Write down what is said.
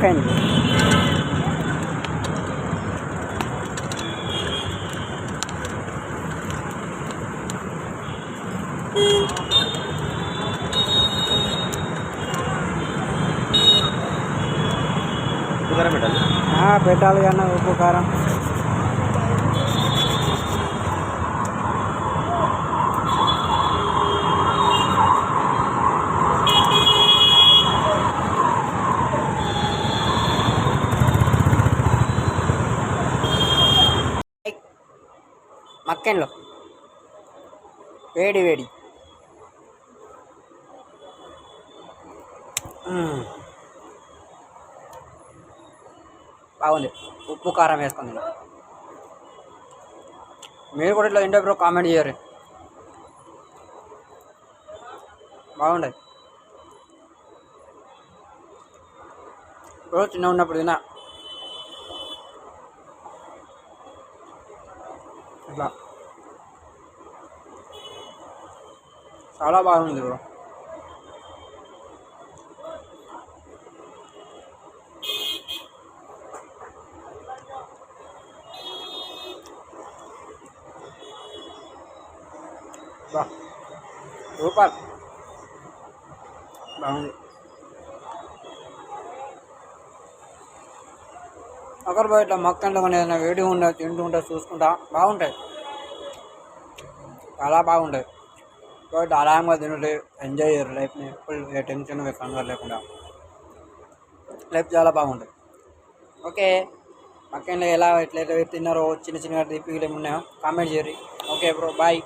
మక్కన్ పెట్టాలి కన్నా ఉప్పు కారం మక్కన్లో వేడి వేడి బాగుంది. ఉప్పు కారం వేసుకుంది. మీరు కూడా ఇట్లా తింటే బ్రో కామెంట్ చేయరు. బాగుండదు బ్రో, చిన్న ఉన్నప్పుడు తిన్నా ఇట్లా చాలా బాగుంది బ్రో. సూపర్ బాగుంది. అక్కడ పోయి ఇట్లా మక్కన్లో కొన్ని ఏదైనా వేడి ఉండే తింటూ ఉంటే చూసుకుంటా బాగుంటాయి, చాలా బాగుంటాయి. కాబట్టి ఆరాంగా తింటే ఎంజాయ్ చేయరు లైఫ్ని. ఫుల్ ఏ టెన్షన్ కంగారు లేకుండా లైఫ్ చాలా బాగుంటుంది. ఓకే, మక్కన్లో ఎలా ఎట్లయితే తిన్నారో చిన్న చిన్న రిపీలు ఏమున్నాయో కామెంట్ చేయరు. Okay bro, bye.